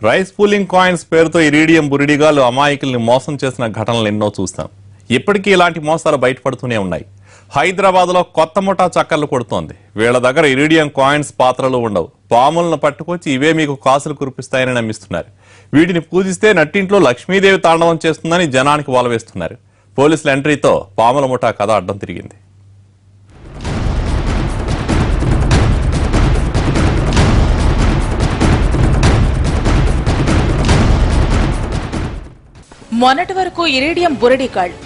Rice pooling coins పేరుతో iridium బురిడిగాలు అమాయకుల్ని మోసం చేసిన ఘటనలు ఎన్నో చూస్తాం. ఇప్పటికీ ఇలాంటి మోసాలు బయటపడుతూనే ఉన్నాయి. హైదరాబాద్లో కొత్త ముఠా చక్కర్లు కొడుతోంది. వీళ్ల దగ్గర ఇరీడియం కాయిన్స్ పాత్రలు ఉండవు. పాములను పట్టుకొచ్చి ఇవే మీకు కాసులు కురిపిస్తాయని నమ్మిస్తున్నారు. వీటిని పూజిస్తే నట్టింట్లో లక్ష్మీదేవి తాండవం చేస్తుందని జనానికి వలవేస్తున్నారు. పోలీసుల ఎంట్రీతో పాముల ముఠా కథ అడ్డం తిరిగింది. మొన్నటి వరకు ఇరీడియం బురడి కాళ్లు,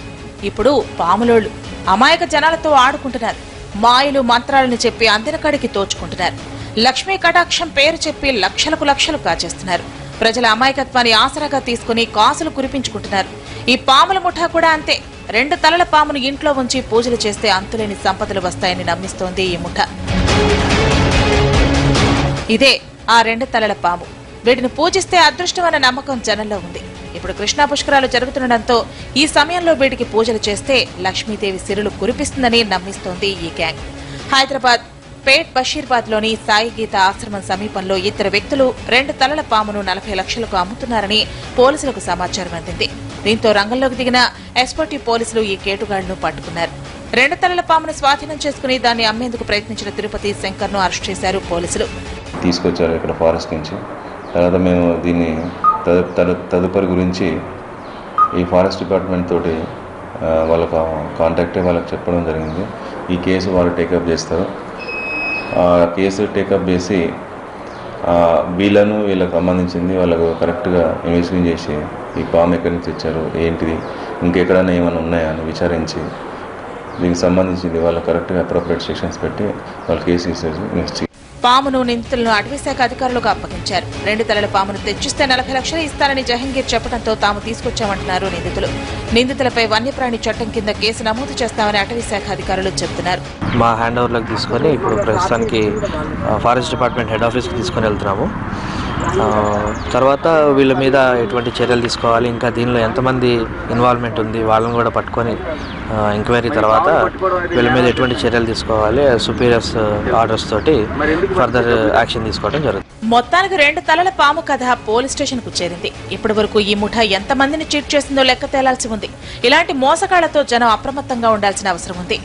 ఇప్పుడు పాములోళ్లు అమాయక జనాలతో ఆడుకుంటున్నారు. మాయలు మంత్రాలను చెప్పి అందినకాడికి తోచుకుంటున్నారు. లక్ష్మీ కటాక్షం పేరు చెప్పి లక్షలకు లక్షలు కాచేస్తున్నారు. ప్రజల అమాయకత్వాన్ని ఆసరాగా తీసుకుని కాసులు కురిపించుకుంటున్నారు. ఈ పాముల ముఠా కూడా అంతే. 2 తలల పామును ఇంట్లో ఉంచి పూజలు చేస్తే అంతులేని సంపదలు వస్తాయని నమ్మిస్తోంది ఈ ముఠా. ఇదే ఆ 2 తలల పాము. వీటిని పూజిస్తే అదృష్టమైన నమ్మకం జనంలో ఉంది. ఇప్పుడు కృష్ణా పుష్కరాలు జరుగుతుండటంతో ఈ సమయంలో వీటికి పూజలు చేస్తే లక్ష్మీదేవి సిరులు కురిపిస్తుందని నమ్మిస్తోంది ఈ గ్యాంగ్. హైదరాబాద్ పేట్ బషీర్బాద్ లోని సాయి గీత ఆశ్రమం సమీపంలో 2 వ్యక్తులు 2 తలల పామును 40 లక్షలకు అమ్ముతున్నారని పోలీసులకు సమాచారం అందింది. దీంతో రంగంలోకి దిగిన ఎస్పర్టీ పోలీసులు ఈ కేటుగాళ్లను పట్టుకున్నారు. 2 తలల పామును స్వాధీనం చేసుకుని దాన్ని అమ్మేందుకు ప్రయత్నించిన తిరుపతి శంకర్ ను అరెస్ట్ చేశారు పోలీసులు. తీసుకొచ్చారు ఇక్కడ ఫారెస్ట్ నుంచి. తర్వాత మేము దీన్ని తదుపరి గురించి ఈ ఫారెస్ట్ డిపార్ట్మెంట్ తోటి వాళ్ళకు కాంటాక్ట్ వాళ్ళకి చెప్పడం జరిగింది. ఈ కేసు వాళ్ళు టేకప్ చేస్తారు. ఆ కేసు టేకప్ చేసి వీళ్ళకు సంబంధించింది వాళ్ళకు కరెక్ట్గా ఇన్వెస్టిగేషన్ చేసి ఈ పాము ఎక్కడి నుంచి తెచ్చారు, ఏంటిది, ఇంకెక్కడైనా ఏమైనా ఉన్నాయా అని విచారించి దీనికి సంబంధించింది వాళ్ళు కరెక్ట్గా అప్రోప్రియేట్ సెక్షన్స్ పెట్టి వాళ్ళు కేసు ఇన్వెస్టిగేషన్. పామును నిందితులను అటవీశాఖ అధికారులకు అప్పగించారు. 2 తలల పామును తెచ్చిస్తే 40 లక్షలు ఇస్తారని జహంగీర్ చెప్పడంతో తాము తీసుకొచ్చామంటున్నారు నిందితులు. నిందితులపై వన్యప్రాణి చట్టం కింద కేసు నమోదు చేస్తామని అటవీశాఖ అధికారులు చెబుతున్నారు. మా హ్యాండ్ ఓవర్లోకి తీసుకొని ఇప్పుడు ప్రస్తుతానికి ఫారెస్ట్ డిపార్ట్మెంట్ హెడ్ ఆఫీస్కి తీసుకొని వెళ్తున్నాము. తర్వాత వీళ్ళ మీద ఎటువంటి చర్యలు తీసుకోవాలి, ఇంకా దీనిలో ఎంతమంది ఇన్వాల్వ్మెంట్ ఉంది వాళ్ళని కూడా పట్టుకొని ఎంక్వైరీ తర్వాత వీళ్ళ మీద ఎటువంటి చర్యలు తీసుకోవాలి, సుపీరియర్స్ ఆర్డర్స్ తోటి ఫర్దర్ యాక్షన్ తీసుకోవడం జరుగుతుంది. మొత్తానికి 2 తలల పాము కథ పోలీస్ స్టేషన్ కు చేరింది. ఇప్పటి వరకు ఈ ముఠా ఎంతమందిని చీట్ చేసిందో లెక్క తేలాల్సి ఉంది. ఇలాంటి మోసగాళ్లతో జనం అప్రమత్తంగా ఉండాల్సిన అవసరం ఉంది.